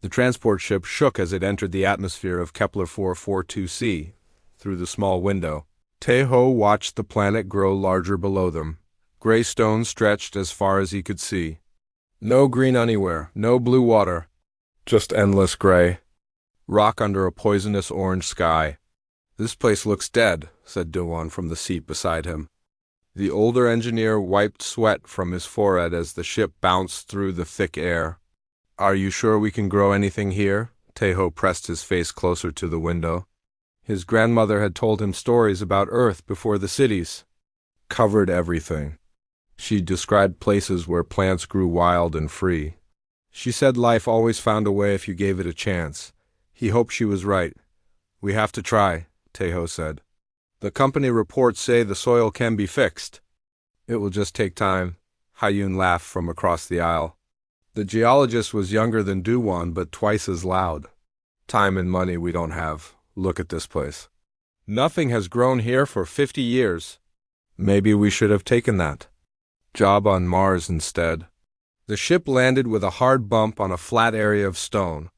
The transport ship shook as it entered the atmosphere of Kepler 442c through the small window. Taeho watched the planet grow larger below them. Gray stone stretched as far as he could see. No green anywhere, no blue water. Just endless gray. Rock under a poisonous orange sky. "This place looks dead," said Doowan from the seat beside him. The older engineer wiped sweat from his forehead as the ship bounced through the thick air. "Are you sure we can grow anything here?" Taeho pressed his face closer to the window. His grandmother had told him stories about Earth before the cities. Covered everything. She described places where plants grew wild and free. She said life always found a way if you gave it a chance. He hoped she was right. "We have to try," Taeho said. "The company reports say the soil can be fixed." "It will just take time," Hyun laughed from across the aisle. The geologist was younger than Doowan, but twice as loud. "Time and money we don't have. Look at this place. Nothing has grown here for 50 years. Maybe we should have taken that job on Mars instead." The ship landed with a hard bump on a flat area of stone.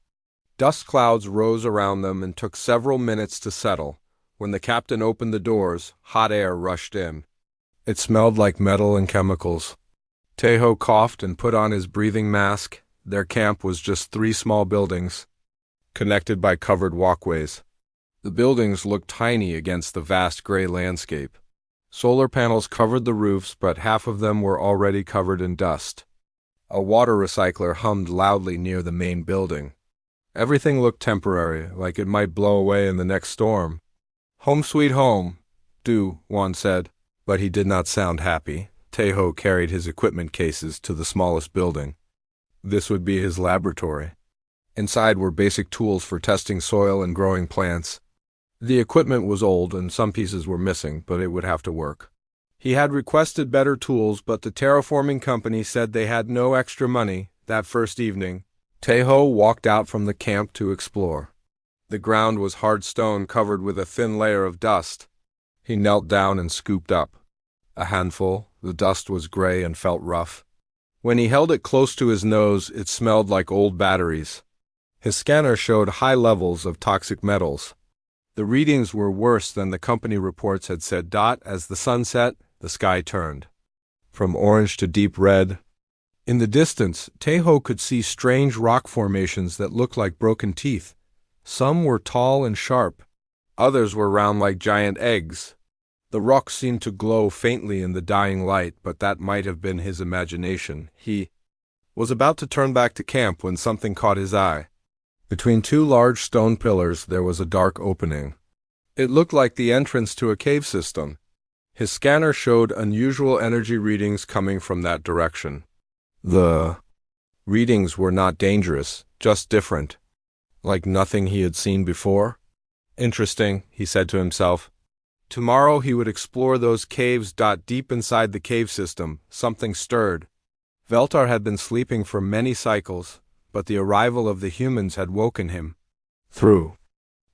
Dust clouds rose around them and took several minutes to settle. When the captain opened the doors, hot air rushed in. It smelled like metal and chemicals. Taeho coughed and put on his breathing mask. Their camp was just 3 small buildings, connected by covered walkways. The buildings looked tiny against the vast gray landscape. Solar panels covered the roofs, but half of them were already covered in dust. A water recycler hummed loudly near the main building. Everything looked temporary, like it might blow away in the next storm. "Home sweet home," Doowan said, but he did not sound happy. Taeho carried his equipment cases to the smallest building. This would be his laboratory. Inside were basic tools for testing soil and growing plants. The equipment was old and some pieces were missing, but it would have to work. He had requested better tools, but the terraforming company said they had no extra money. That first evening, Taeho walked out from the camp to explore. The ground was hard stone covered with a thin layer of dust. He knelt down and scooped up a handful. The dust was gray and felt rough. When he held it close to his nose, it smelled like old batteries. His scanner showed high levels of toxic metals. The readings were worse than the company reports had said. As the sun set, the sky turned from orange to deep red. In the distance, Taeho could see strange rock formations that looked like broken teeth. Some were tall and sharp. Others were round like giant eggs. The rocks seemed to glow faintly in the dying light, but that might have been his imagination. He was about to turn back to camp when something caught his eye. Between 2 large stone pillars there was a dark opening. It looked like the entrance to a cave system. His scanner showed unusual energy readings coming from that direction. The readings were not dangerous, just different, like nothing he had seen before. Interesting, he said to himself. Tomorrow he would explore those caves. Deep inside the cave system, something stirred. Veltar had been sleeping for many cycles, but the arrival of the humans had woken him. Through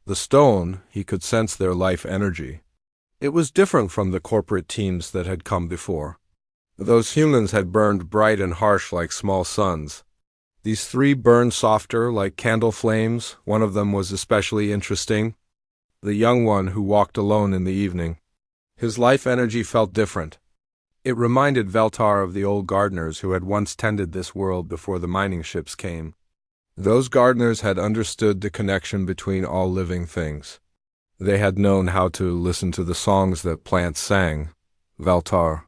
the stone, he could sense their life energy. It was different from the corporate teams that had come before. Those humans had burned bright and harsh like small suns. These 3 burned softer, like candle flames. One of them was especially interesting. The young one who walked alone in the evening. His life energy felt different. It reminded Veltar of the old gardeners who had once tended this world before the mining ships came. Those gardeners had understood the connection between all living things. They had known how to listen to the songs that plants sang. Veltar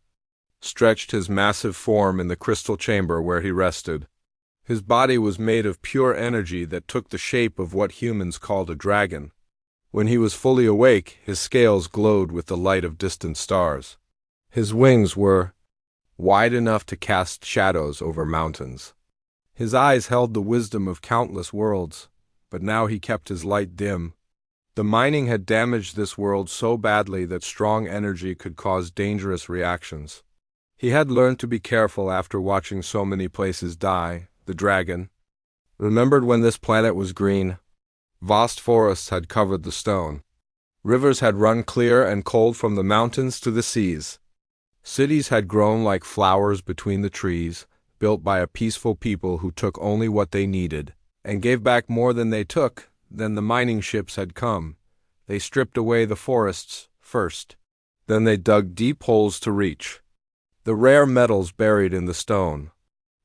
stretched his massive form in the crystal chamber where he rested. His body was made of pure energy that took the shape of what humans called a dragon. When he was fully awake, his scales glowed with the light of distant stars. His wings were wide enough to cast shadows over mountains. His eyes held the wisdom of countless worlds, but now he kept his light dim. The mining had damaged this world so badly that strong energy could cause dangerous reactions. He had learned to be careful after watching so many places die. The dragon remembered when this planet was green. Vast forests had covered the stone. Rivers had run clear and cold from the mountains to the seas. Cities had grown like flowers between the trees, built by a peaceful people who took only what they needed. and gave back more than they took. Then the mining ships had come. They stripped away the forests first. Then they dug deep holes to reach the rare metals buried in the stone.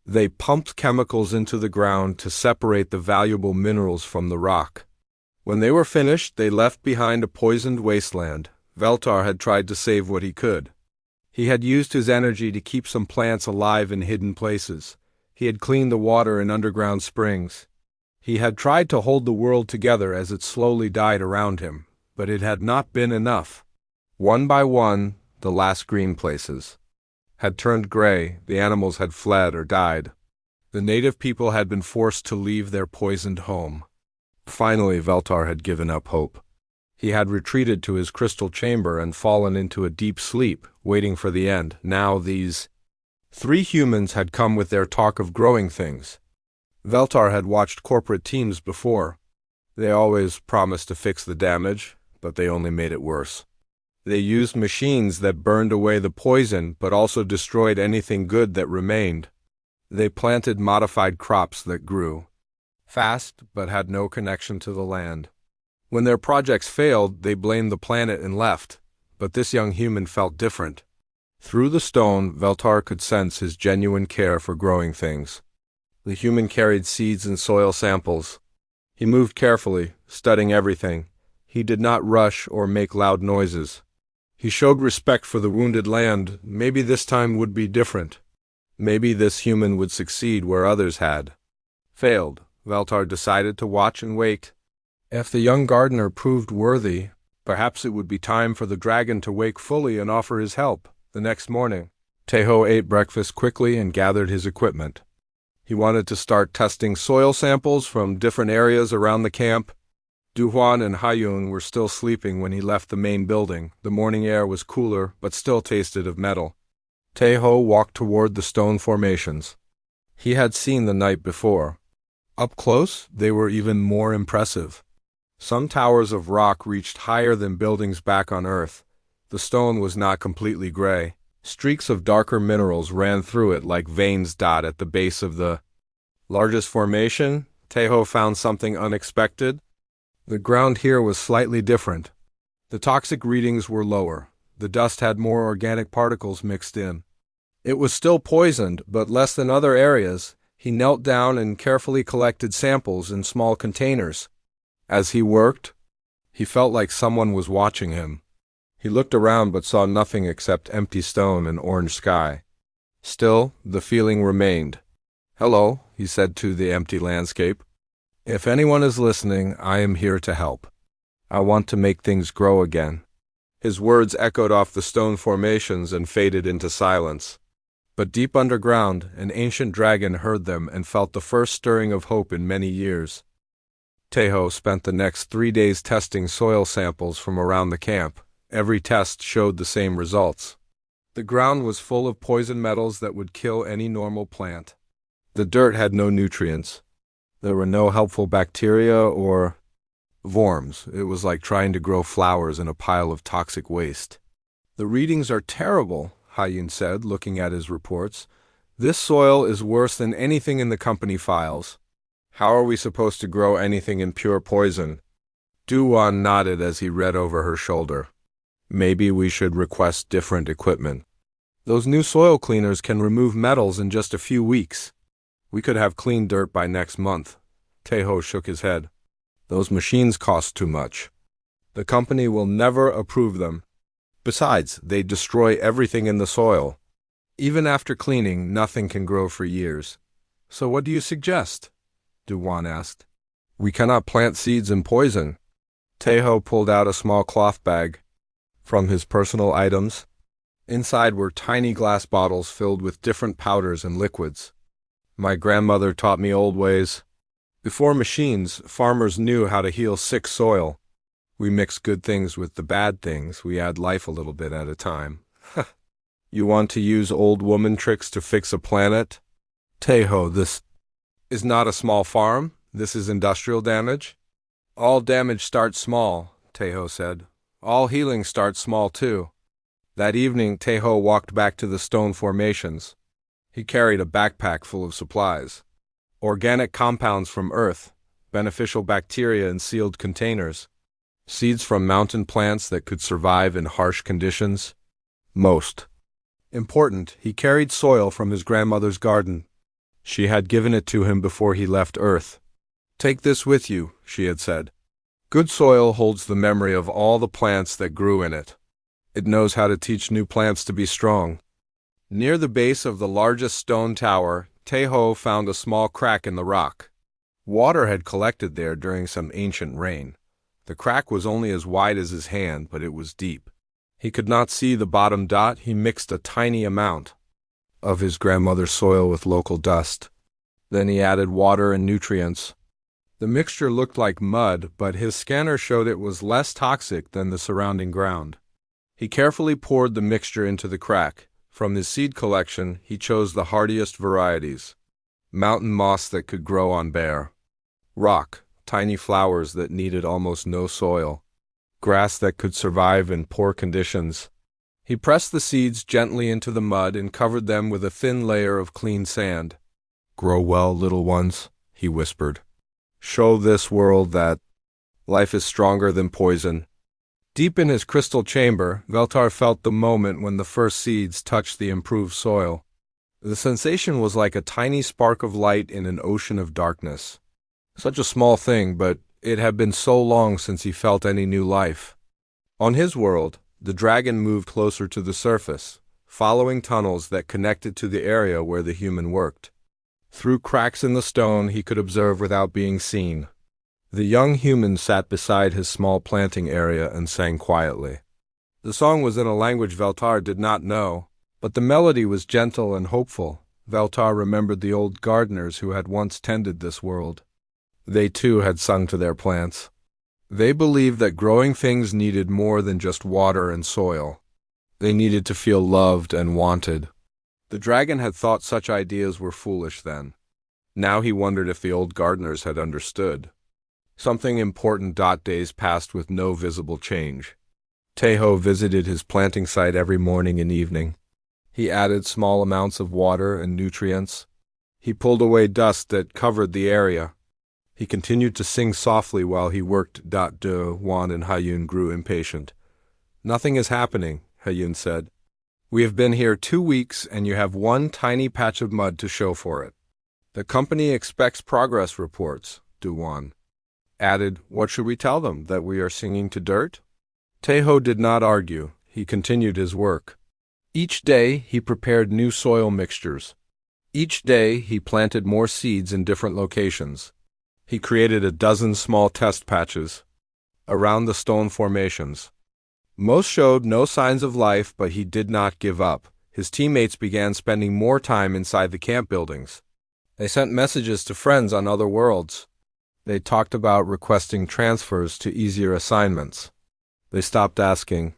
They pumped chemicals into the ground to separate the valuable minerals from the rock. When they were finished, they left behind a poisoned wasteland. Veltar had tried to save what he could. He had used his energy to keep some plants alive in hidden places. He had cleaned the water in underground springs. He had tried to hold the world together as it slowly died around him, but it had not been enough. One by one, the last green places had turned gray. The animals had fled or died. The native people had been forced to leave their poisoned home. Finally, Veltar had given up hope. He had retreated to his crystal chamber and fallen into a deep sleep, waiting for the end. Now these 3 humans had come with their talk of growing things. Veltar had watched corporate teams before. They always promised to fix the damage, but they only made it worse. They used machines that burned away the poison but also destroyed anything good that remained. They planted modified crops that grew fast but had no connection to the land. When their projects failed, they blamed the planet and left, but this young human felt different. Through the stone, Veltar could sense his genuine care for growing things. The human carried seeds and soil samples. He moved carefully, studying everything. He did not rush or make loud noises. He showed respect for the wounded land. Maybe this time would be different. Maybe this human would succeed where others had failed. Veltar decided to watch and wait. If the young gardener proved worthy, perhaps it would be time for the dragon to wake fully and offer his help. The next morning, Teho ate breakfast quickly and gathered his equipment. He wanted to start testing soil samples from different areas around the camp. Duhuan and Haiyun were still sleeping when he left the main building. The morning air was cooler, but still tasted of metal. Teho walked toward the stone formations. He had seen the night before. Up close, they were even more impressive. Some towers of rock reached higher than buildings back on Earth. The stone was not completely gray. Streaks of darker minerals ran through it like veins dot at the base of the largest formation. Teho found something unexpected. The ground here was slightly different. The toxic readings were lower. The dust had more organic particles mixed in. It was still poisoned, but less than other areas. He knelt down and carefully collected samples in small containers. As he worked, he felt like someone was watching him. He looked around but saw nothing except empty stone and orange sky. Still, the feeling remained. "Hello," he said to the empty landscape. "If anyone is listening, I am here to help. I want to make things grow again." His words echoed off the stone formations and faded into silence. But deep underground, an ancient dragon heard them and felt the first stirring of hope in many years. Teho spent the next 3 days testing soil samples from around the camp. Every test showed the same results. The ground was full of poison metals that would kill any normal plant. The dirt had no nutrients. There were no helpful bacteria or worms. It was like trying to grow flowers in a pile of toxic waste. "The readings are terrible," Haiyun said, looking at his reports. "This soil is worse than anything in the company files. How are we supposed to grow anything in pure poison?" Duwan nodded as he read over her shoulder. "Maybe we should request different equipment. Those new soil cleaners can remove metals in just a few weeks. We could have clean dirt by next month." Teho shook his head. "Those machines cost too much. The company will never approve them. Besides, they destroy everything in the soil. Even after cleaning, nothing can grow for years." "So what do you suggest?" Duwan asked. "We cannot plant seeds in poison." Teho pulled out a small cloth bag from his personal items. Inside were tiny glass bottles filled with different powders and liquids. "My grandmother taught me old ways. Before machines, farmers knew how to heal sick soil. We mix good things with the bad things. We add life a little bit at a time." "You want to use old woman tricks to fix a planet?" "Teho, this is not a small farm. This is industrial damage." "All damage starts small," Teho said. "All healing starts small too." That evening, Teho walked back to the stone formations. He carried a backpack full of supplies. organic compounds from Earth, beneficial bacteria in sealed containers, seeds from mountain plants that could survive in harsh conditions. Most important, he carried soil from his grandmother's garden. She had given it to him before he left Earth. "Take this with you," she had said. "Good soil holds the memory of all the plants that grew in it. It knows how to teach new plants to be strong." Near the base of the largest stone tower, Taeho found a small crack in the rock. Water had collected there during some ancient rain. The crack was only as wide as his hand, but it was deep. He could not see the bottom dot. He mixed a tiny amount of his grandmother's soil with local dust. Then he added water and nutrients. The mixture looked like mud, but his scanner showed it was less toxic than the surrounding ground. He carefully poured the mixture into the crack. From his seed collection, he chose the hardiest varieties. Mountain moss that could grow on bare rock, tiny flowers that needed almost no soil, grass that could survive in poor conditions. He pressed the seeds gently into the mud and covered them with a thin layer of clean sand. "Grow well, little ones," he whispered. "Show this world that life is stronger than poison." Deep in his crystal chamber, Veltar felt the moment when the first seeds touched the improved soil. The sensation was like a tiny spark of light in an ocean of darkness. Such a small thing, but it had been so long since he felt any new life. On his world, the dragon moved closer to the surface, following tunnels that connected to the area where the human worked. Through cracks in the stone, he could observe without being seen. The young human sat beside his small planting area and sang quietly. The song was in a language Veltar did not know, but the melody was gentle and hopeful. Veltar remembered the old gardeners who had once tended this world. They too had sung to their plants. They believed that growing things needed more than just water and soil. They needed to feel loved and wanted. The dragon had thought such ideas were foolish then. Now he wondered if the old gardeners had understood. Something important. Days passed with no visible change. Taeho visited his planting site every morning and evening. He added small amounts of water and nutrients. He pulled away dust that covered the area. He continued to sing softly while he worked. Wan and Hayun grew impatient. "Nothing is happening," Hayun said. "We have been here 2 weeks and you have one tiny patch of mud to show for it." "The company expects progress reports," Wan added. "What should we tell them, that we are singing to dirt?" Taeho did not argue. He continued his work. Each day he prepared new soil mixtures. Each day he planted more seeds in different locations. He created a dozen small test patches around the stone formations. Most showed no signs of life, but he did not give up. His teammates began spending more time inside the camp buildings. They sent messages to friends on other worlds. They talked about requesting transfers to easier assignments. They stopped asking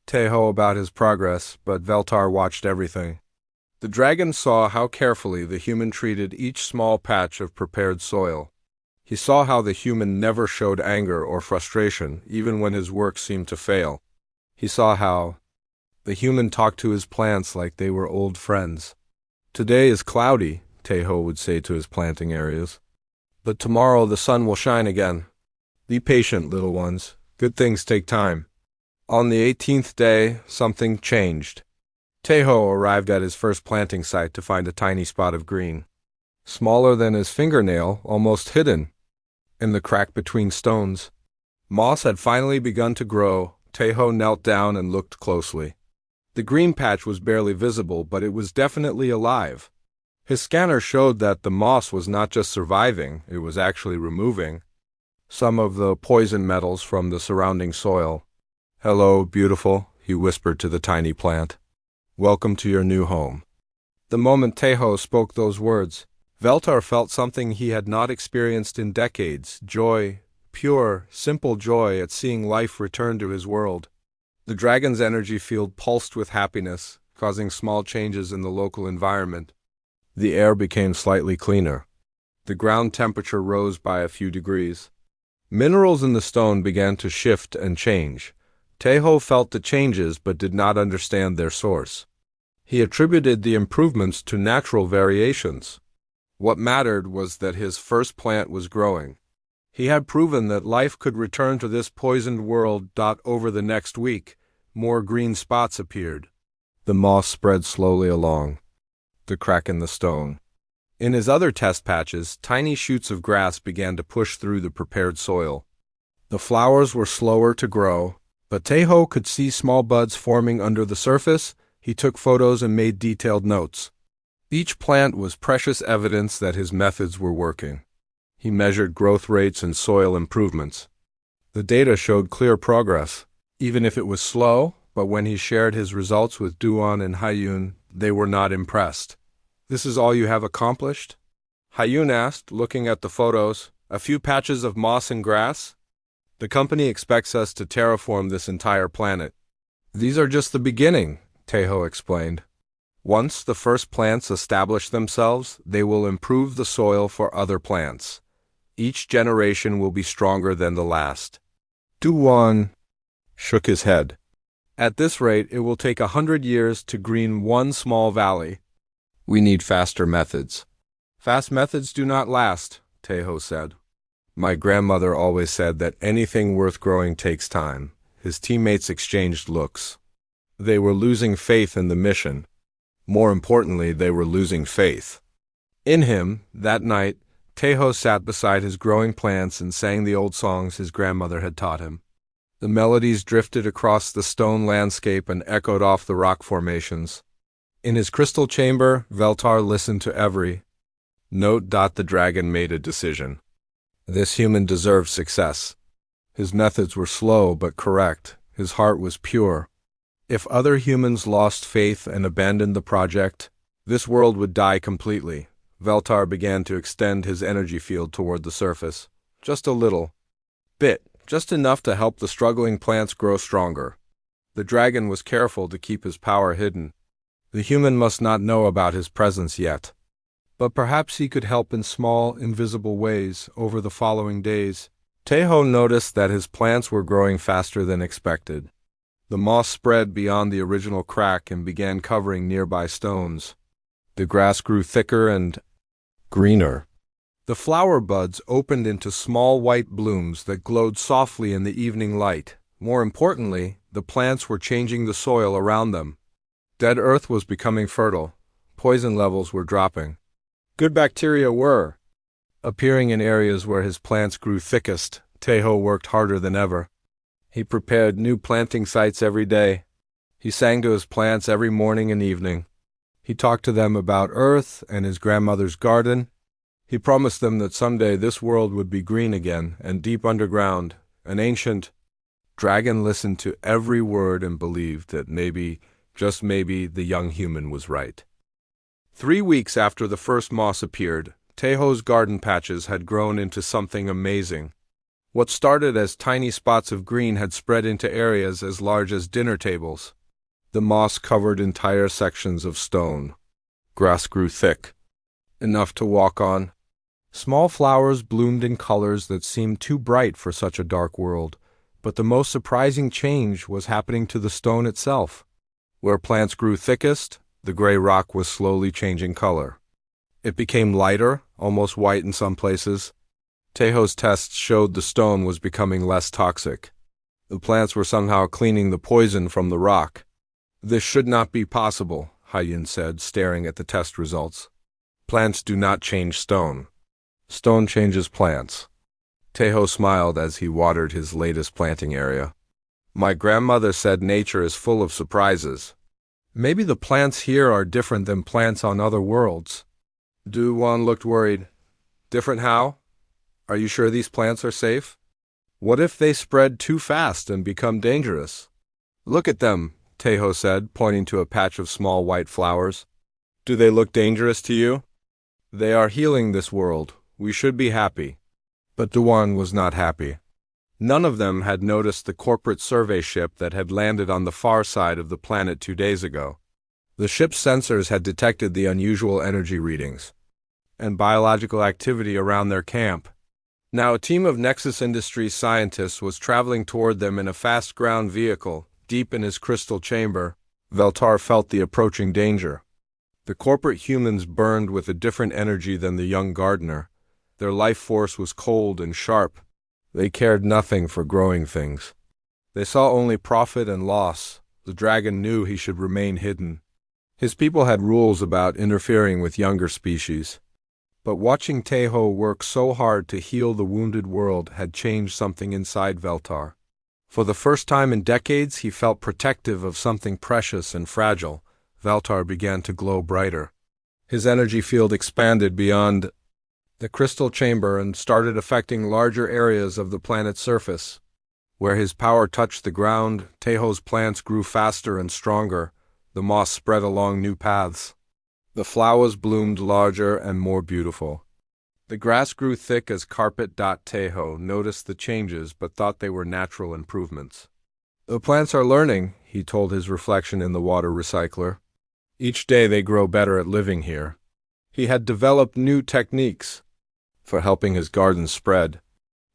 Taeho about his progress, but Veltar watched everything. The dragon saw how carefully the human treated each small patch of prepared soil. He saw how the human never showed anger or frustration, even when his work seemed to fail. He saw how the human talked to his plants like they were old friends. "Today is cloudy," Taeho would say to his planting areas. "But tomorrow the sun will shine again. Be patient, little ones. Good things take time." On the 18th day, something changed. Taeho arrived at his first planting site to find a tiny spot of green. Smaller than his fingernail, almost hidden in the crack between stones. Moss had finally begun to grow. Taeho knelt down and looked closely. The green patch was barely visible, but it was definitely alive. His scanner showed that the moss was not just surviving, it was actually removing some of the poison metals from the surrounding soil. "Hello, beautiful," he whispered to the tiny plant. "Welcome to your new home." The moment Taeho spoke those words, Veltar felt something he had not experienced in decades: joy, pure, simple joy at seeing life return to his world. The dragon's energy field pulsed with happiness, causing small changes in the local environment. The air became slightly cleaner. The ground temperature rose by a few degrees. Minerals in the stone began to shift and change. Taeho felt the changes but did not understand their source. He attributed the improvements to natural variations. What mattered was that his first plant was growing. He had proven that life could return to this poisoned world. Over the next week, more green spots appeared. The moss spread slowly along the crack in the stone. In his other test patches, tiny shoots of grass began to push through the prepared soil. The flowers were slower to grow, but Tejo could see small buds forming under the surface. He took photos and made detailed notes. Each plant was precious evidence that his methods were working. He measured growth rates and soil improvements. The data showed clear progress, even if it was slow, but when he shared his results with Duan and Haiyun, they were not impressed. "This is all you have accomplished?" Haiyun asked, looking at the photos. "A few patches of moss and grass? The company expects us to terraform this entire planet." "These are just the beginning," Tejo explained. "Once the first plants establish themselves, they will improve the soil for other plants. Each generation will be stronger than the last." Duan shook his head. "At this rate, it will take 100 years to green one small valley. We need faster methods." "Fast methods do not last," Tejo said. "My grandmother always said that anything worth growing takes time." His teammates exchanged looks. They were losing faith in the mission. More importantly, they were losing faith in him. That night, Tejo sat beside his growing plants and sang the old songs his grandmother had taught him. The melodies drifted across the stone landscape and echoed off the rock formations. In his crystal chamber, Veltar listened to every note. The dragon made a decision. This human deserved success. His methods were slow but correct. His heart was pure. If other humans lost faith and abandoned the project, this world would die completely. Veltar began to extend his energy field toward the surface. Just a little bit, just enough to help the struggling plants grow stronger. The dragon was careful to keep his power hidden. The human must not know about his presence yet. But perhaps he could help in small, invisible ways. Over the following days, Tejo noticed that his plants were growing faster than expected. The moss spread beyond the original crack and began covering nearby stones. The grass grew thicker and greener. The flower buds opened into small white blooms that glowed softly in the evening light. More importantly, the plants were changing the soil around them. Dead earth was becoming fertile. Poison levels were dropping. Good bacteria were appearing in areas where his plants grew thickest. Tejo worked harder than ever. He prepared new planting sites every day. He sang to his plants every morning and evening. He talked to them about Earth and his grandmother's garden. He promised them that someday this world would be green again, and deep underground, an ancient dragon listened to every word and believed that maybe, just maybe, the young human was right. 3 weeks after the first moss appeared, Tejo's garden patches had grown into something amazing. What started as tiny spots of green had spread into areas as large as dinner tables. The moss covered entire sections of stone. Grass grew thick, enough to walk on. Small flowers bloomed in colors that seemed too bright for such a dark world, but the most surprising change was happening to the stone itself. Where plants grew thickest, the gray rock was slowly changing color. It became lighter, almost white in some places. Tejo's tests showed the stone was becoming less toxic. The plants were somehow cleaning the poison from the rock. "This should not be possible," Haiyun said, staring at the test results. "Plants do not change stone. Stone changes plants." Tejo smiled as he watered his latest planting area. "My grandmother said nature is full of surprises. Maybe the plants here are different than plants on other worlds." Duwan looked worried. "Different how? Are you sure these plants are safe? What if they spread too fast and become dangerous?" "Look at them," Tejo said, pointing to a patch of small white flowers. "Do they look dangerous to you?" "They are healing this world. We should be happy." But Duwan was not happy. None of them had noticed the corporate survey ship that had landed on the far side of the planet 2 days ago. The ship's sensors had detected the unusual energy readings and biological activity around their camp. Now a team of Nexus Industries scientists was traveling toward them in a fast ground vehicle. Deep in his crystal chamber, Veltar felt the approaching danger. The corporate humans burned with a different energy than the young gardener. Their life force was cold and sharp. They cared nothing for growing things. They saw only profit and loss. The dragon knew he should remain hidden. His people had rules about interfering with younger species. But watching Teho work so hard to heal the wounded world had changed something inside Veltar. For the first time in decades, he felt protective of something precious and fragile. Veltar began to glow brighter. His energy field expanded beyond the crystal chamber and started affecting larger areas of the planet's surface. Where his power touched the ground, Teho's plants grew faster and stronger. The moss spread along new paths. The flowers bloomed larger and more beautiful. The grass grew thick as carpet. Teho noticed the changes but thought they were natural improvements. The plants are learning, he told his reflection in the water recycler. Each day they grow better at living here. He had developed new techniques for helping his garden spread.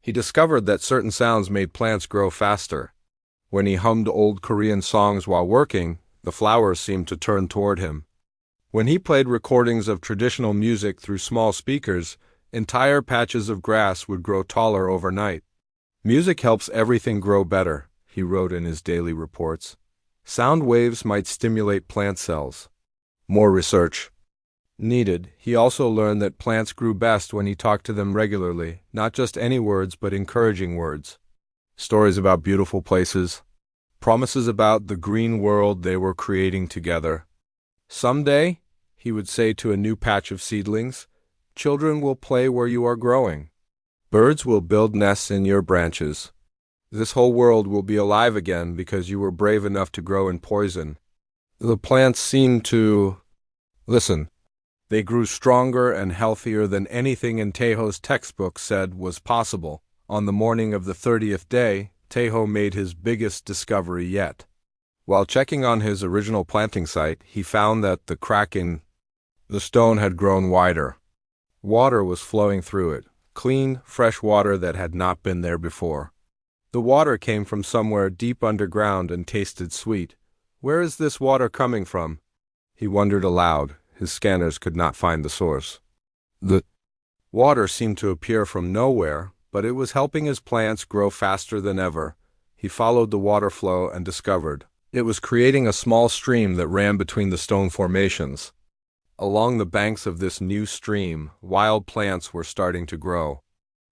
He discovered that certain sounds made plants grow faster. When he hummed old Korean songs while working, the flowers seemed to turn toward him. When he played recordings of traditional music through small speakers, entire patches of grass would grow taller overnight. Music helps everything grow better, he wrote in his daily reports. Sound waves might stimulate plant cells. More research needed. He also learned that plants grew best when he talked to them regularly, not just any words but encouraging words. Stories about beautiful places, promises about the green world they were creating together. Someday, he would say to a new patch of seedlings, children will play where you are growing. Birds will build nests in your branches. This whole world will be alive again because you were brave enough to grow in poison. The plants seemed to listen. They grew stronger and healthier than anything in Teho's textbook said was possible. On the morning of the 30th day, Teho made his biggest discovery yet. While checking on his original planting site, he found that the crack in the stone had grown wider. Water was flowing through it, clean, fresh water that had not been there before. The water came from somewhere deep underground and tasted sweet. Where is this water coming from? He wondered aloud. His scanners could not find the source. The water seemed to appear from nowhere, but it was helping his plants grow faster than ever. He followed the water flow and discovered it was creating a small stream that ran between the stone formations. Along the banks of this new stream, wild plants were starting to grow.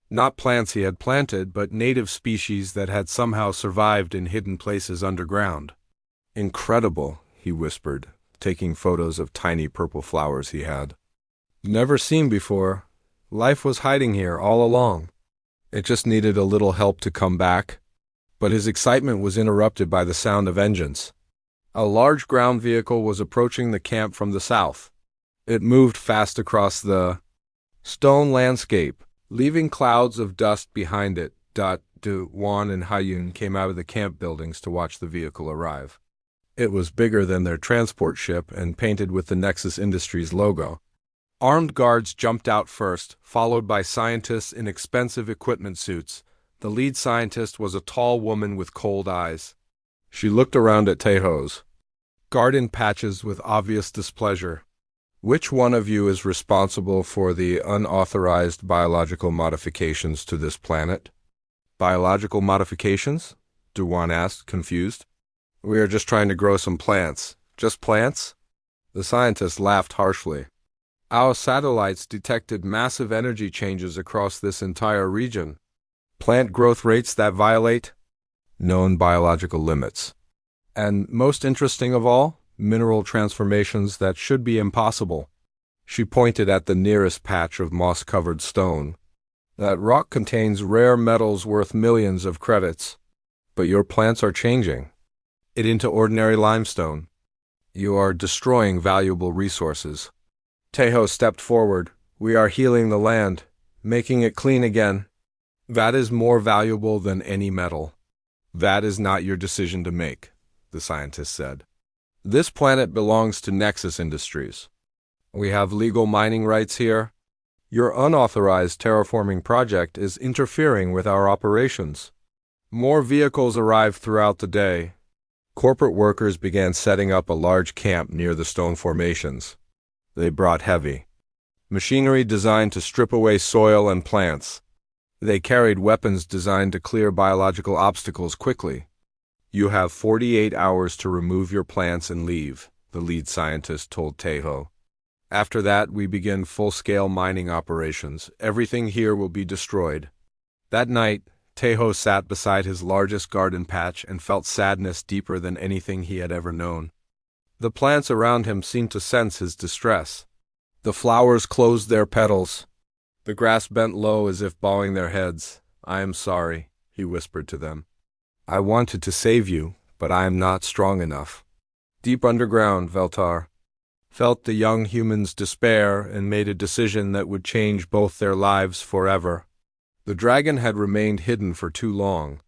Not plants he had planted, but native species that had somehow survived in hidden places underground. Incredible, he whispered, taking photos of tiny purple flowers he had never seen before. Life was hiding here all along. It just needed a little help to come back. But his excitement was interrupted by the sound of engines. A large ground vehicle was approaching the camp from the south. It moved fast across the stone landscape, leaving clouds of dust behind it. Juan and Hayun came out of the camp buildings to watch the vehicle arrive. It was bigger than their transport ship and painted with the Nexus Industries logo. Armed guards jumped out first, followed by scientists in expensive equipment suits. The lead scientist was a tall woman with cold eyes. She looked around at Teho's garden patches with obvious displeasure. Which one of you is responsible for the unauthorized biological modifications to this planet? Biological modifications? Duwan asked, confused. We are just trying to grow some plants. Just plants? The scientist laughed harshly. Our satellites detected massive energy changes across this entire region. Plant growth rates that violate known biological limits. And most interesting of all, mineral transformations that should be impossible. She pointed at the nearest patch of moss-covered stone. That rock contains rare metals worth millions of credits. But your plants are changing it into ordinary limestone. You are destroying valuable resources. Teho stepped forward. We are healing the land, making it clean again. That is more valuable than any metal. That is not your decision to make, the scientist said. This planet belongs to Nexus Industries. We have legal mining rights here. Your unauthorized terraforming project is interfering with our operations. More vehicles arrived throughout the day. Corporate workers began setting up a large camp near the stone formations. They brought heavy machinery designed to strip away soil and plants. They carried weapons designed to clear biological obstacles quickly. You have 48 hours to remove your plants and leave, the lead scientist told Tejo. After that, we begin full-scale mining operations. Everything here will be destroyed. That night, Tejo sat beside his largest garden patch and felt sadness deeper than anything he had ever known. The plants around him seemed to sense his distress. The flowers closed their petals. The grass bent low as if bowing their heads. "I am sorry," he whispered to them. "I wanted to save you, but I am not strong enough." Deep underground, Veltar felt the young human's despair and made a decision that would change both their lives forever. The dragon had remained hidden for too long.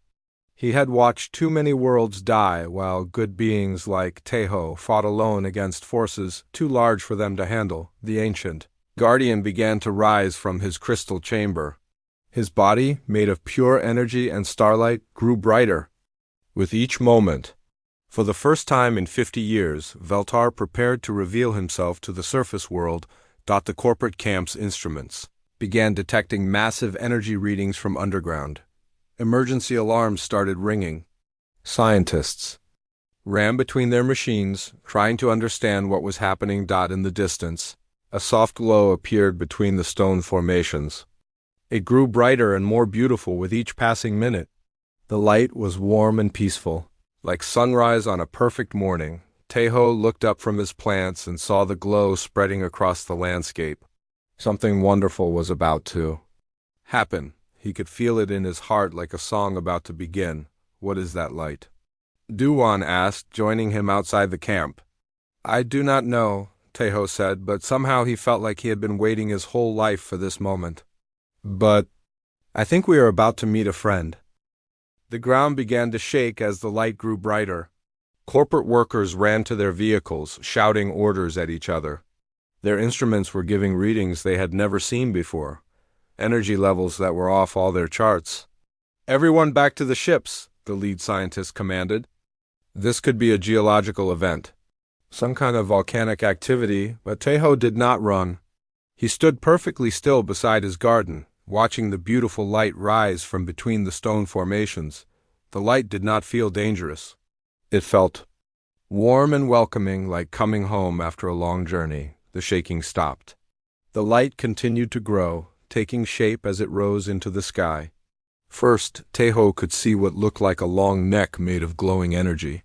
He had watched too many worlds die while good beings like Tejo fought alone against forces too large for them to handle. The ancient guardian began to rise from his crystal chamber. His body, made of pure energy and starlight, grew brighter with each moment. For the first time in 50 years, Veltar prepared to reveal himself to the surface world. The corporate camp's instruments began detecting massive energy readings from underground. Emergency alarms started ringing. Scientists ran between their machines, trying to understand what was happening. In the distance, a soft glow appeared between the stone formations. It grew brighter and more beautiful with each passing minute. The light was warm and peaceful, like sunrise on a perfect morning. Tejo looked up from his plants and saw the glow spreading across the landscape. Something wonderful was about to happen. He could feel it in his heart like a song about to begin. "What is that light?" Duwan asked, joining him outside the camp. "I do not know," Tejo said, but somehow he felt like he had been waiting his whole life for this moment. "But I think we are about to meet a friend." The ground began to shake as the light grew brighter. Corporate workers ran to their vehicles, shouting orders at each other. Their instruments were giving readings they had never seen before, energy levels that were off all their charts. "Everyone back to the ships," the lead scientist commanded. This could be a geological event, some kind of volcanic activity, but Tejo did not run. He stood perfectly still beside his garden, watching the beautiful light rise from between the stone formations. The light did not feel dangerous. It felt warm and welcoming, like coming home after a long journey. The shaking stopped. The light continued to grow, taking shape as it rose into the sky. First, Tejo could see what looked like a long neck made of glowing energy.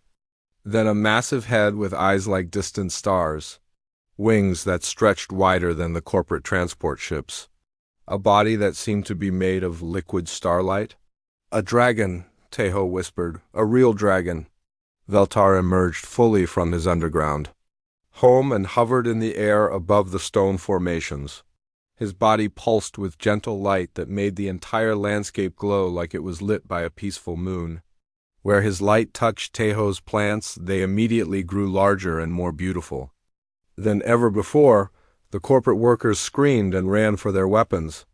Then a massive head with eyes like distant stars, wings that stretched wider than the corporate transport ships, a body that seemed to be made of liquid starlight. "A dragon," Tejo whispered, "a real dragon." Veltar emerged fully from his underground home and hovered in the air above the stone formations. His body pulsed with gentle light that made the entire landscape glow like it was lit by a peaceful moon. Where his light touched Tejo's plants, they immediately grew larger and more beautiful than ever before. The corporate workers screamed and ran for their weapons.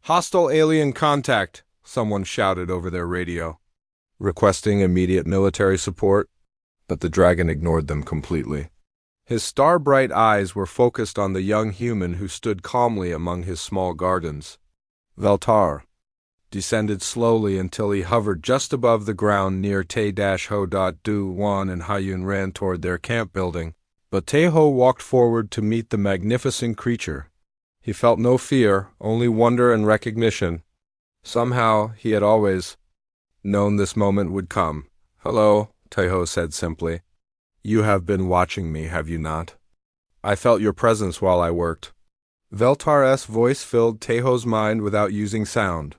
"Hostile alien contact," someone shouted over their radio, requesting immediate military support, but the dragon ignored them completely. His star-bright eyes were focused on the young human who stood calmly among his small gardens. Veltar descended slowly until he hovered just above the ground near Te-Ho. Du-Wan and Hayun ran toward their camp building, but Tejo walked forward to meet the magnificent creature. He felt no fear, only wonder and recognition. Somehow, he had always known this moment would come. "Hello," Tejo said simply. "You have been watching me, have you not? I felt your presence while I worked." Veltar's voice filled Tejo's mind without using sound.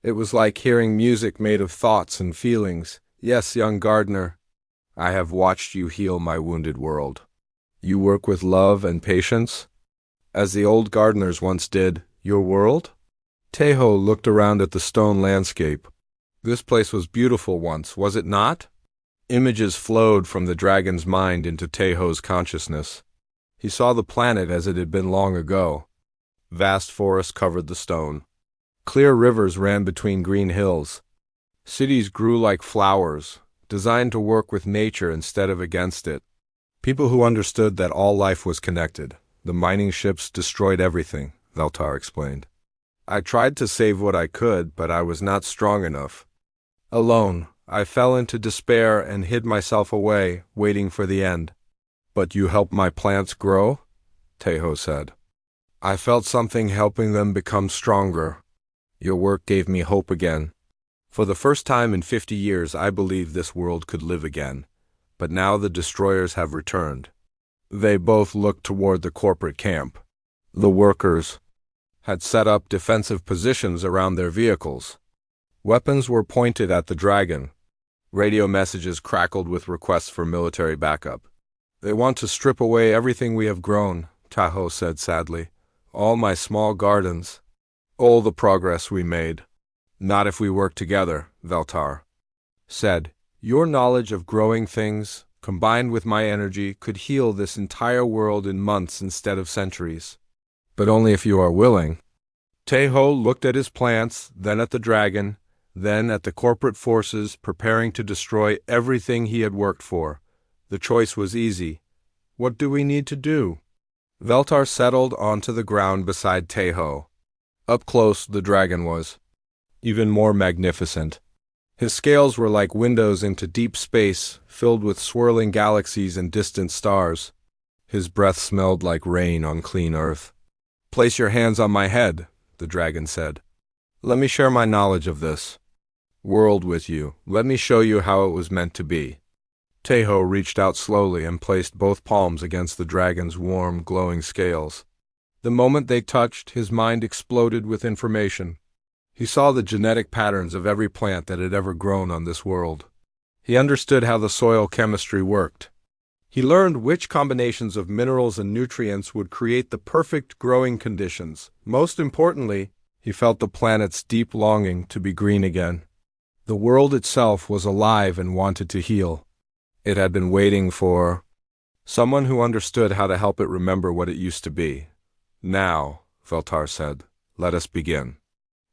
It was like hearing music made of thoughts and feelings. "Yes, young gardener. I have watched you heal my wounded world. You work with love and patience, as the old gardeners once did. Your world?" Tejo looked around at the stone landscape. This place was beautiful once, was it not? Images flowed from the dragon's mind into Tejo's consciousness. He saw the planet as it had been long ago. Vast forests covered the stone. Clear rivers ran between green hills. Cities grew like flowers, designed to work with nature instead of against it. People who understood that all life was connected. The mining ships destroyed everything, Veltar explained. I tried to save what I could, but I was not strong enough. Alone, I fell into despair and hid myself away, waiting for the end. But you helped my plants grow? Teho said. I felt something helping them become stronger. Your work gave me hope again. For the first time in 50 years, I believed this world could live again. But now the destroyers have returned. They both looked toward the corporate camp. The workers had set up defensive positions around their vehicles. Weapons were pointed at the dragon. Radio messages crackled with requests for military backup. They want to strip away everything we have grown, Tahoe said sadly. All my small gardens. All the progress we made. Not if we work together, Veltar said. Your knowledge of growing things, combined with my energy, could heal this entire world in months instead of centuries. But only if you are willing. Teho looked at his plants, then at the dragon, then at the corporate forces preparing to destroy everything he had worked for. The choice was easy. What do we need to do? Veltar settled onto the ground beside Teho. Up close, the dragon was even more magnificent. His scales were like windows into deep space, filled with swirling galaxies and distant stars. His breath smelled like rain on clean earth. Place your hands on my head, the dragon said. Let me share my knowledge of this world with you. Let me show you how it was meant to be. Teho reached out slowly and placed both palms against the dragon's warm, glowing scales. The moment they touched, his mind exploded with information. He saw the genetic patterns of every plant that had ever grown on this world. He understood how the soil chemistry worked. He learned which combinations of minerals and nutrients would create the perfect growing conditions. Most importantly, he felt the planet's deep longing to be green again. The world itself was alive and wanted to heal. It had been waiting for someone who understood how to help it remember what it used to be. Now, Veltar said, let us begin.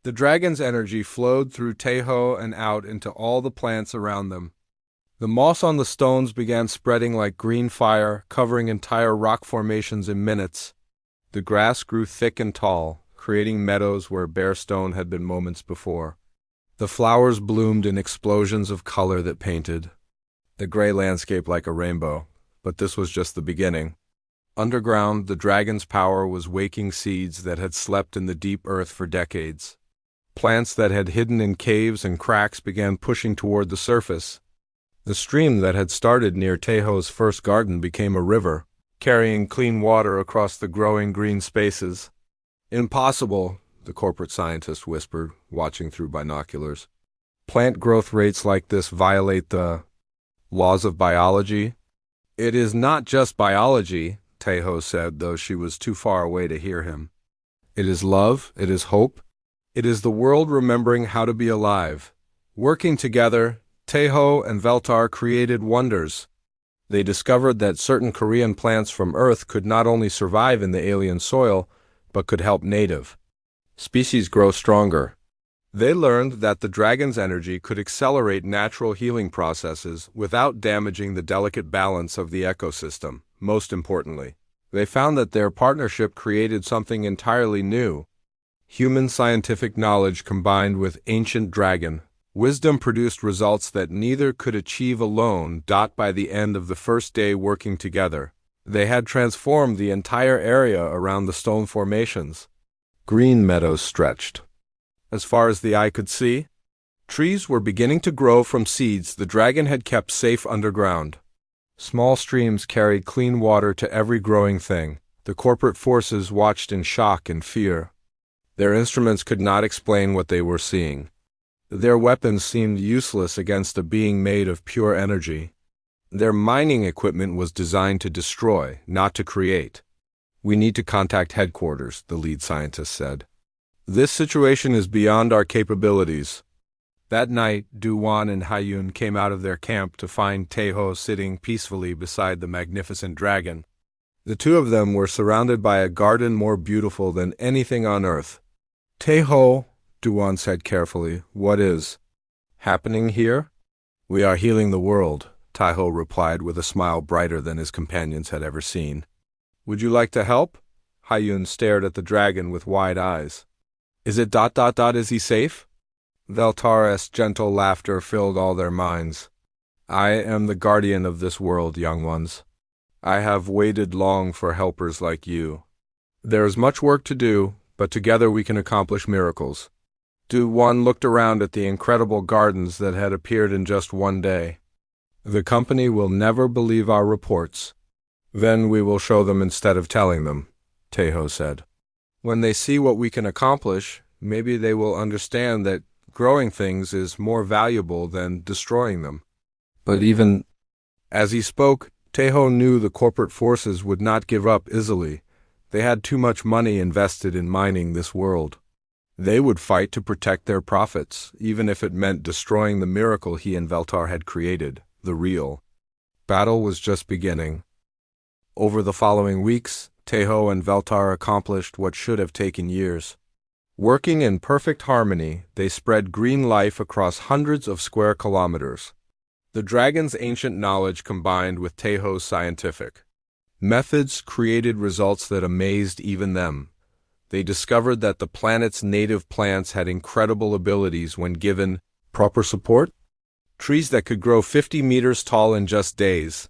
The dragon's energy flowed through Teho and out into all the plants around them. The moss on the stones began spreading like green fire, covering entire rock formations in minutes. The grass grew thick and tall, creating meadows where bare stone had been moments before. The flowers bloomed in explosions of color that painted the gray landscape like a rainbow, but this was just the beginning. Underground, the dragon's power was waking seeds that had slept in the deep earth for decades. Plants that had hidden in caves and cracks began pushing toward the surface. The stream that had started near Teho's first garden became a river, carrying clean water across the growing green spaces. Impossible, the corporate scientist whispered, watching through binoculars. Plant growth rates like this violate the laws of biology. It is not just biology, Teho said, though she was too far away to hear him. It is love, it is hope. It is the world remembering how to be alive. Working together, Teho and Veltar created wonders. They discovered that certain Korean plants from Earth could not only survive in the alien soil, but could help native species grow stronger. They learned that the dragon's energy could accelerate natural healing processes without damaging the delicate balance of the ecosystem. Most importantly, they found that their partnership created something entirely new. Human scientific knowledge combined with ancient dragon wisdom produced results that neither could achieve alone. By the end of the first day working together, they had transformed the entire area around the stone formations. Green meadows stretched as far as the eye could see. Trees were beginning to grow from seeds the dragon had kept safe underground. Small streams carried clean water to every growing thing. The corporate forces watched in shock and fear. Their instruments could not explain what they were seeing. Their weapons seemed useless against a being made of pure energy. Their mining equipment was designed to destroy, not to create. We need to contact headquarters, the lead scientist said. This situation is beyond our capabilities. That night, Du-Wan and Haiyun came out of their camp to find Teho sitting peacefully beside the magnificent dragon. The two of them were surrounded by a garden more beautiful than anything on Earth. Teho, Du-Wan said carefully, what is happening here? We are healing the world, Teho replied with a smile brighter than his companions had ever seen. Would you like to help? Hyun stared at the dragon with wide eyes. Is he safe? Veltar's gentle laughter filled all their minds. I am the guardian of this world, young ones. I have waited long for helpers like you. There is much work to do, but together we can accomplish miracles. Do-Won looked around at the incredible gardens that had appeared in just one day. The company will never believe our reports. Then we will show them instead of telling them, Taeho said. When they see what we can accomplish, maybe they will understand that growing things is more valuable than destroying them. But even as he spoke, Taeho knew the corporate forces would not give up easily. They had too much money invested in mining this world. They would fight to protect their profits, even if it meant destroying the miracle he and Veltar had created, the real. Battle was just beginning. Over the following weeks, Taeho and Veltar accomplished what should have taken years. Working in perfect harmony, they spread green life across hundreds of square kilometers. The dragon's ancient knowledge combined with Taeho's scientific methods created results that amazed even them. They discovered that the planet's native plants had incredible abilities when given proper support. Trees that could grow 50 meters tall in just days.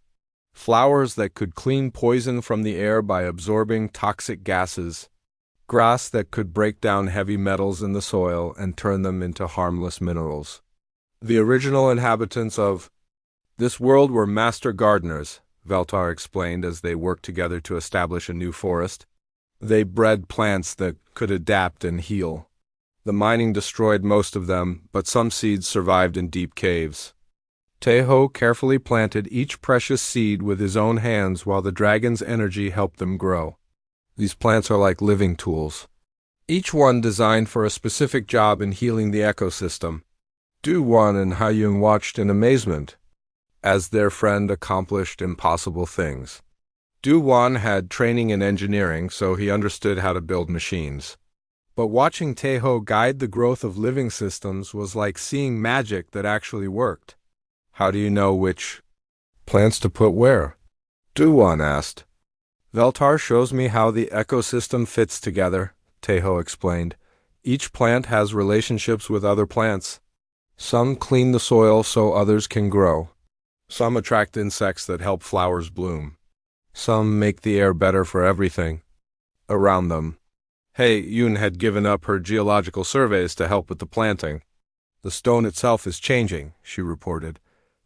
Flowers that could clean poison from the air by absorbing toxic gases. Grass that could break down heavy metals in the soil and turn them into harmless minerals. The original inhabitants of this world were master gardeners, Veltar explained as they worked together to establish a new forest. They bred plants that could adapt and heal. The mining destroyed most of them, but some seeds survived in deep caves. Taeho carefully planted each precious seed with his own hands while the dragon's energy helped them grow. These plants are like living tools, each one designed for a specific job in healing the ecosystem. Do-Won and Hyun watched in amazement as their friend accomplished impossible things. Do-Won had training in engineering, so he understood how to build machines. But watching Taeho guide the growth of living systems was like seeing magic that actually worked. How do you know which plants to put where? Do-Won asked. Veltar shows me how the ecosystem fits together, Taeho explained. Each plant has relationships with other plants. Some clean the soil so others can grow. Some attract insects that help flowers bloom. Some make the air better for everything around them. Hyun had given up her geological surveys to help with the planting. The stone itself is changing, she reported.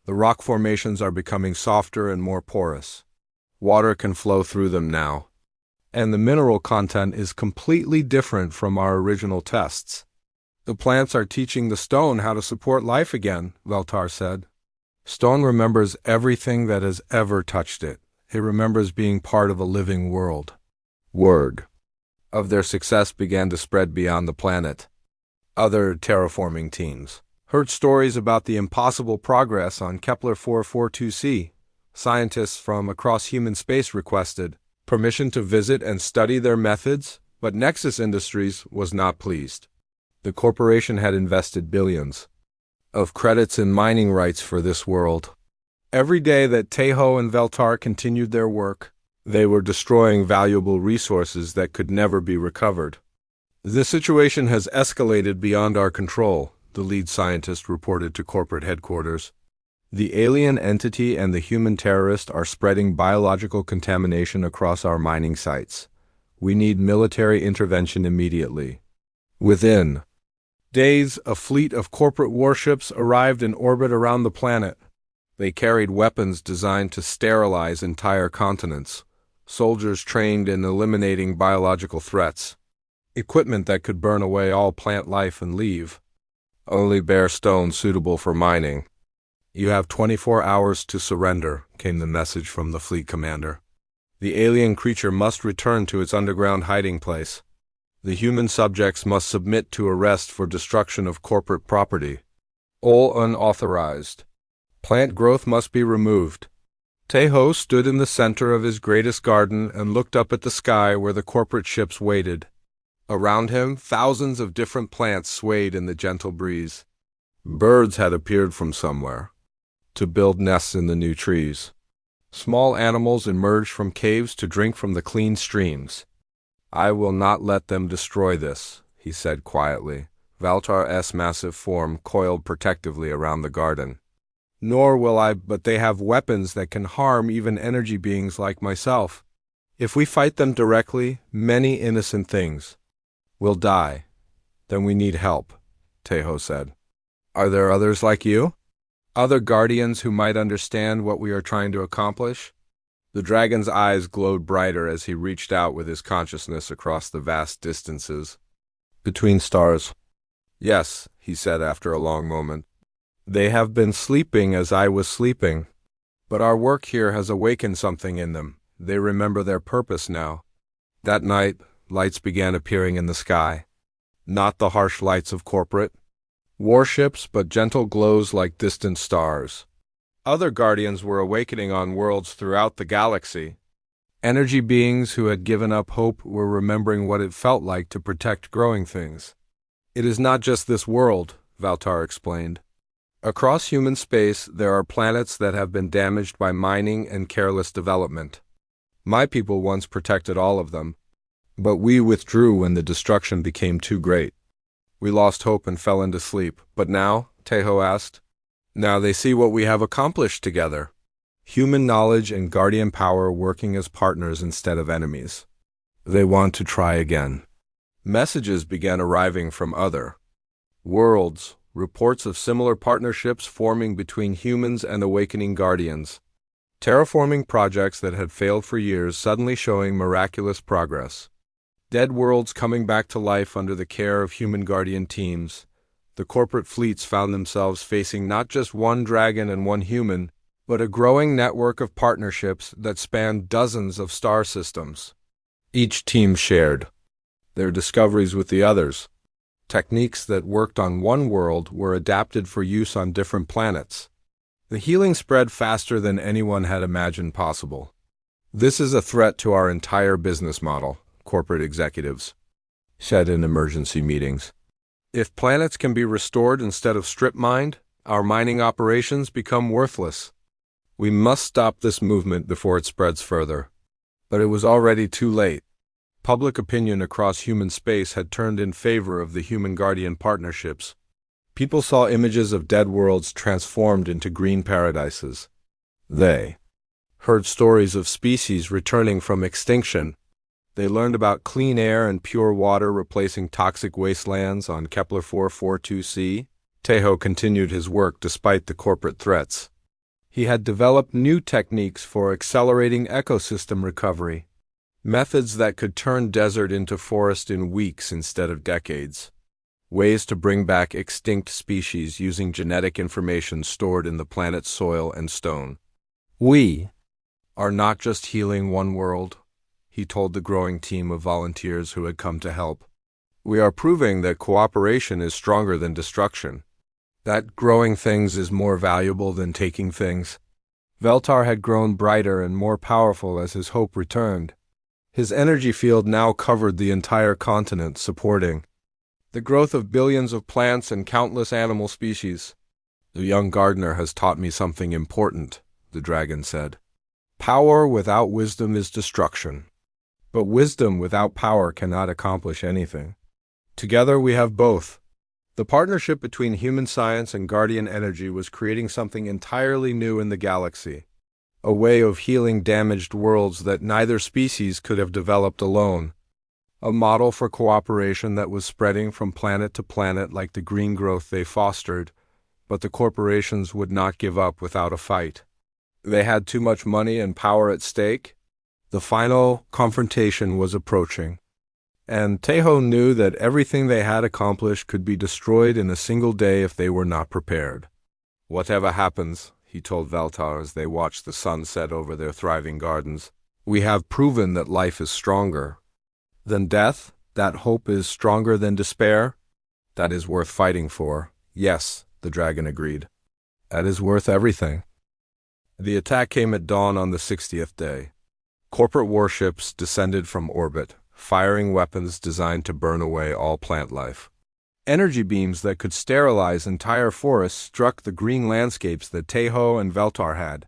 The rock formations are becoming softer and more porous. Water can flow through them now. And the mineral content is completely different from our original tests. The plants are teaching the stone how to support life again, Veltar said. Stone remembers everything that has ever touched it. It remembers being part of a living world. Word of their success began to spread beyond the planet. Other terraforming teams heard stories about the impossible progress on Kepler 442c. Scientists from across human space requested permission to visit and study their methods, but Nexus Industries was not pleased. The corporation had invested billions of credits in mining rights for this world. Every day that Taeho and Veltar continued their work, they were destroying valuable resources that could never be recovered. This situation has escalated beyond our control, the lead scientist reported to corporate headquarters. The alien entity and the human terrorist are spreading biological contamination across our mining sites. We need military intervention immediately. Within days, a fleet of corporate warships arrived in orbit around the planet. They carried weapons designed to sterilize entire continents, soldiers trained in eliminating biological threats, equipment that could burn away all plant life and leave. Only bare stone suitable for mining. You have 24 hours to surrender, came the message from the fleet commander. The alien creature must return to its underground hiding place. The human subjects must submit to arrest for destruction of corporate property. All unauthorized. Plant growth must be removed. Taeho stood in the center of his greatest garden and looked up at the sky where the corporate ships waited. Around him, thousands of different plants swayed in the gentle breeze. Birds had appeared from somewhere to build nests in the new trees. Small animals emerged from caves to drink from the clean streams. "I will not let them destroy this," he said quietly. Valtar's massive form coiled protectively around the garden. "Nor will I, but they have weapons that can harm even energy beings like myself. If we fight them directly, many innocent things will die. Then we need help," Tejo said. "Are there others like you? Other guardians who might understand what we are trying to accomplish?" The dragon's eyes glowed brighter as he reached out with his consciousness across the vast distances between stars. "Yes," he said after a long moment. "They have been sleeping as I was sleeping. But our work here has awakened something in them. They remember their purpose now." That night, lights began appearing in the sky. Not the harsh lights of corporate warships, but gentle glows like distant stars. Other guardians were awakening on worlds throughout the galaxy. Energy beings who had given up hope were remembering what it felt like to protect growing things. "It is not just this world," Valtar explained. "Across human space, there are planets that have been damaged by mining and careless development. My people once protected all of them, but we withdrew when the destruction became too great. We lost hope and fell into sleep. But now," Tejo asked, "now they see what we have accomplished together. Human knowledge and guardian power working as partners instead of enemies. They want to try again." Messages began arriving from other worlds, reports of similar partnerships forming between humans and awakening guardians. Terraforming projects that had failed for years suddenly showing miraculous progress. Dead worlds coming back to life under the care of human guardian teams. The corporate fleets found themselves facing not just one dragon and one human, but a growing network of partnerships that spanned dozens of star systems. Each team shared their discoveries with the others. Techniques that worked on one world were adapted for use on different planets. The healing spread faster than anyone had imagined possible. "This is a threat to our entire business model," corporate executives said in emergency meetings. "If planets can be restored instead of strip-mined, our mining operations become worthless. We must stop this movement before it spreads further." But it was already too late. Public opinion across human space had turned in favor of the human guardian partnerships. People saw images of dead worlds transformed into green paradises. They heard stories of species returning from extinction. They learned about clean air and pure water replacing toxic wastelands on Kepler 442c. Tejo continued his work despite the corporate threats. He had developed new techniques for accelerating ecosystem recovery, methods that could turn desert into forest in weeks instead of decades, ways to bring back extinct species using genetic information stored in the planet's soil and stone. "We are not just healing one world," he told the growing team of volunteers who had come to help. "We are proving that cooperation is stronger than destruction, that growing things is more valuable than taking things." Valtar had grown brighter and more powerful as his hope returned. His energy field now covered the entire continent, supporting the growth of billions of plants and countless animal species. "The young gardener has taught me something important," the dragon said. "Power without wisdom is destruction. But wisdom without power cannot accomplish anything. Together we have both." The partnership between human science and guardian energy was creating something entirely new in the galaxy, a way of healing damaged worlds that neither species could have developed alone, a model for cooperation that was spreading from planet to planet like the green growth they fostered, but the corporations would not give up without a fight. They had too much money and power at stake. The final confrontation was approaching, and Tejo knew that everything they had accomplished could be destroyed in a single day if they were not prepared. "Whatever happens," he told Valtar as they watched the sun set over their thriving gardens, "we have proven that life is stronger than death, that hope is stronger than despair. That is worth fighting for." "Yes," the dragon agreed. "That is worth everything." The attack came at dawn on the 60th day. Corporate warships descended from orbit, firing weapons designed to burn away all plant life. Energy beams that could sterilize entire forests struck the green landscapes that Tejo and Valtar had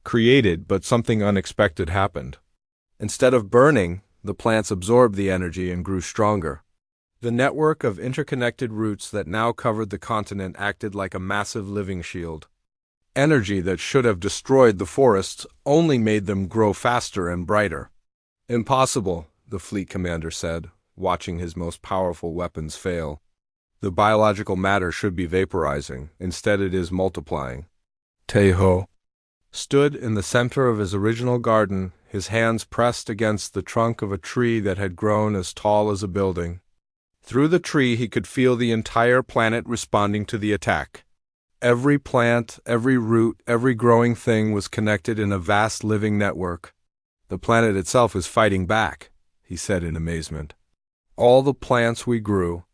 created, but something unexpected happened. Instead of burning, the plants absorbed the energy and grew stronger. The network of interconnected roots that now covered the continent acted like a massive living shield. Energy that should have destroyed the forests only made them grow faster and brighter. "Impossible," the fleet commander said, watching his most powerful weapons fail. "The biological matter should be vaporizing. Instead it is multiplying." Teho stood in the center of his original garden, his hands pressed against the trunk of a tree that had grown as tall as a building. Through the tree he could feel the entire planet responding to the attack. Every plant, every root, every growing thing was connected in a vast living network. "The planet itself is fighting back," he said in amazement. "All the plants we grew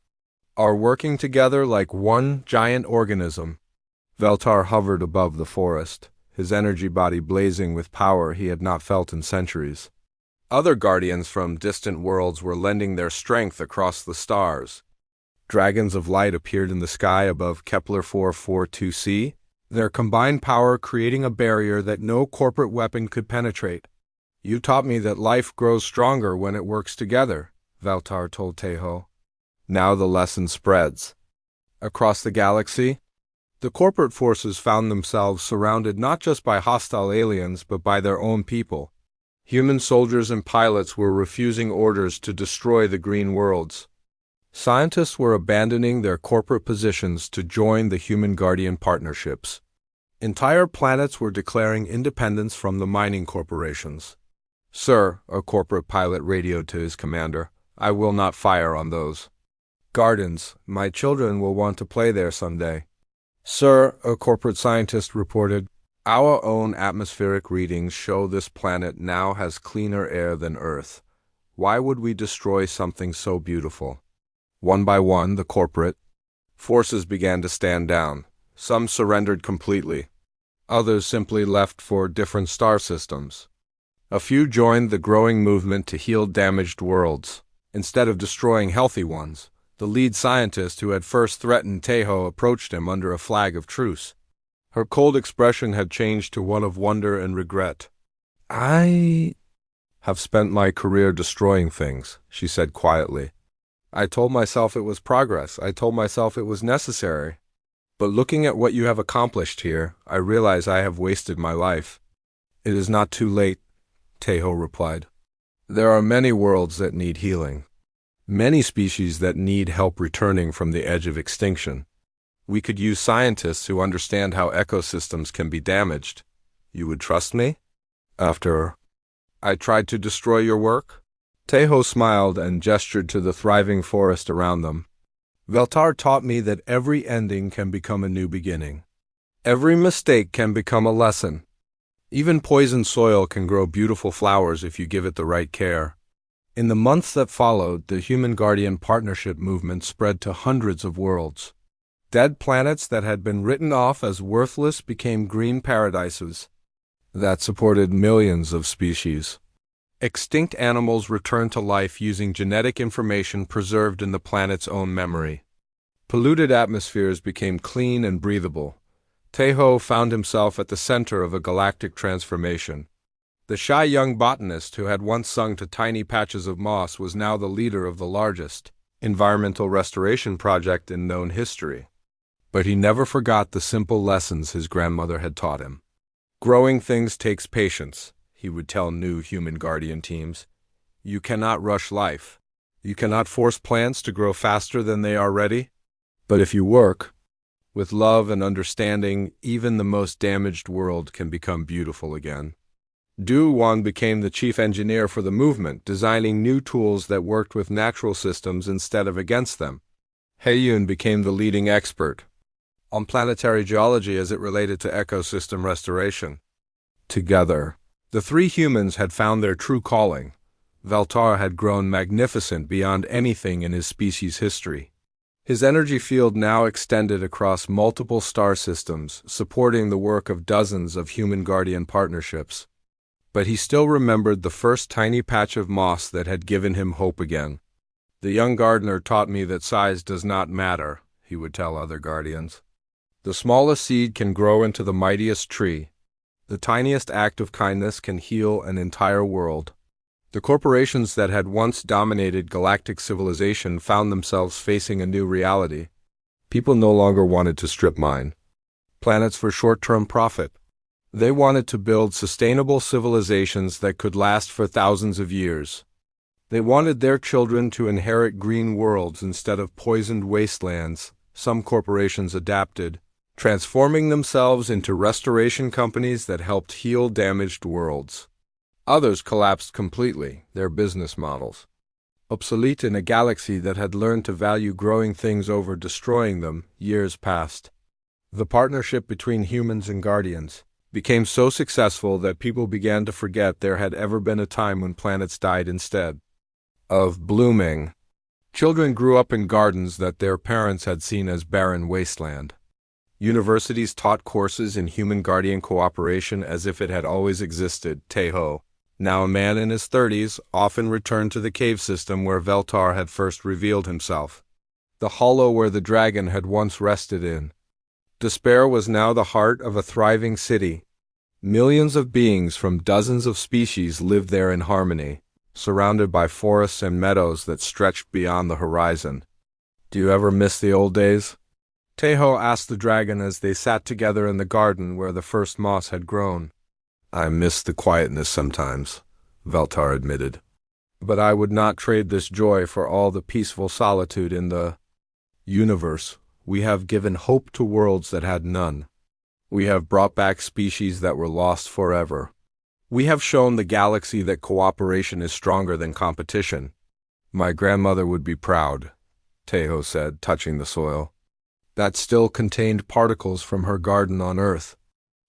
are working together like one giant organism." Veltar hovered above the forest, his energy body blazing with power he had not felt in centuries. Other guardians from distant worlds were lending their strength across the stars. Dragons of light appeared in the sky above Kepler 442c, their combined power creating a barrier that no corporate weapon could penetrate. "You taught me that life grows stronger when it works together," Veltar told Teho. Now the lesson spreads. Across the galaxy, the corporate forces found themselves surrounded not just by hostile aliens but by their own people. Human soldiers and pilots were refusing orders to destroy the green worlds. Scientists were abandoning their corporate positions to join the human guardian partnerships. Entire planets were declaring independence from the mining corporations. "Sir," a corporate pilot radioed to his commander, "I will not fire on those gardens. My children will want to play there someday." "Sir," a corporate scientist reported, "our own atmospheric readings show this planet now has cleaner air than Earth. Why would we destroy something so beautiful?" One by one, the corporate forces began to stand down. Some surrendered completely. Others simply left for different star systems. A few joined the growing movement to heal damaged worlds, instead of destroying healthy ones. The lead scientist who had first threatened Teho approached him under a flag of truce. Her cold expression had changed to one of wonder and regret. "I have spent my career destroying things," she said quietly. "I told myself it was progress. I told myself it was necessary. But looking at what you have accomplished here, I realize I have wasted my life." "It is not too late," Teho replied. "There are many worlds that need healing. Many species that need help returning from the edge of extinction. We could use scientists who understand how ecosystems can be damaged. You would trust me? After I tried to destroy your work?" Teho smiled and gestured to the thriving forest around them. "Veltar taught me that every ending can become a new beginning. Every mistake can become a lesson. Even poisoned soil can grow beautiful flowers if you give it the right care." In the months that followed, the Human Guardian Partnership movement spread to hundreds of worlds. Dead planets that had been written off as worthless became green paradises that supported millions of species. Extinct animals returned to life using genetic information preserved in the planet's own memory. Polluted atmospheres became clean and breathable. Teho found himself at the center of a galactic transformation. The shy young botanist who had once sung to tiny patches of moss was now the leader of the largest environmental restoration project in known history. But he never forgot the simple lessons his grandmother had taught him. "Growing things takes patience," he would tell new human guardian teams. "You cannot rush life. You cannot force plants to grow faster than they are ready. But if you work with love and understanding, even the most damaged world can become beautiful again." Du Wang became the chief engineer for the movement, designing new tools that worked with natural systems instead of against them. He-Yun became the leading expert on planetary geology as it related to ecosystem restoration. Together, the three humans had found their true calling. Veltar had grown magnificent beyond anything in his species' history. His energy field now extended across multiple star systems, supporting the work of dozens of human guardian partnerships. But he still remembered the first tiny patch of moss that had given him hope again. "The young gardener taught me that size does not matter," he would tell other guardians. "The smallest seed can grow into the mightiest tree." The tiniest act of kindness can heal an entire world. The corporations that had once dominated galactic civilization found themselves facing a new reality. People no longer wanted to strip mine planets for short-term profit. They wanted to build sustainable civilizations that could last for thousands of years. They wanted their children to inherit green worlds instead of poisoned wastelands. Some corporations adapted, transforming themselves into restoration companies that helped heal damaged worlds. Others collapsed completely, their business models obsolete in a galaxy that had learned to value growing things over destroying them. Years passed. The partnership between humans and Guardians became so successful that people began to forget there had ever been a time when planets died instead of blooming. Children grew up in gardens that their parents had seen as barren wasteland. Universities taught courses in human-guardian cooperation as if it had always existed. Teho, now a man in his 30s, often returned to the cave system where Veltar had first revealed himself, the hollow where the dragon had once rested in. Despair was now the heart of a thriving city. Millions of beings from dozens of species lived there in harmony, surrounded by forests and meadows that stretched beyond the horizon. "Do you ever miss the old days?" Teho asked the dragon as they sat together in the garden where the first moss had grown. "I miss the quietness sometimes," Veltar admitted. "But I would not trade this joy for all the peaceful solitude in the universe. We have given hope to worlds that had none. We have brought back species that were lost forever. We have shown the galaxy that cooperation is stronger than competition." "My grandmother would be proud," Teho said, touching the soil that still contained particles from her garden on Earth.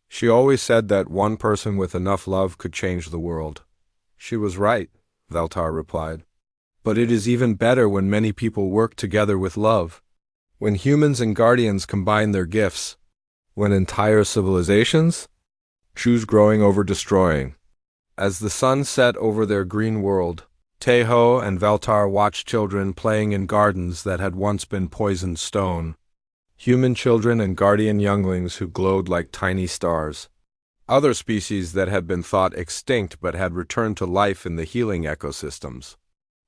"She always said that one person with enough love could change the world." "She was right," Veltar replied. "But it is even better when many people work together with love. When humans and Guardians combine their gifts. When entire civilizations choose growing over destroying." As the sun set over their green world, Teho and Veltar watched children playing in gardens that had once been poisoned stone. Human children and Guardian younglings who glowed like tiny stars. Other species that had been thought extinct but had returned to life in the healing ecosystems.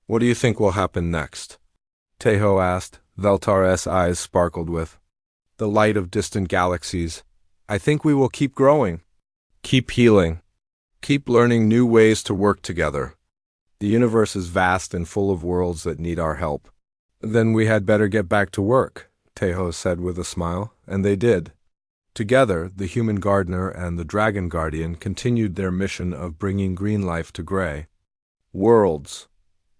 "What do you think will happen next?" Teho asked. Veltar's eyes sparkled with the light of distant galaxies. "I think we will keep growing, keep healing, keep learning new ways to work together. The universe is vast and full of worlds that need our help." "Then we had better get back to work," Teho said with a smile, and they did. Together, the human gardener and the dragon guardian continued their mission of bringing green life to gray worlds.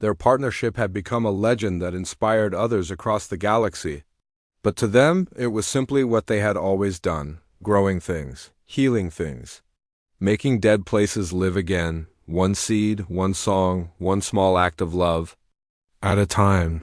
Their partnership had become a legend that inspired others across the galaxy. But to them, it was simply what they had always done, growing things, healing things, making dead places live again, one seed, one song, one small act of love at a time.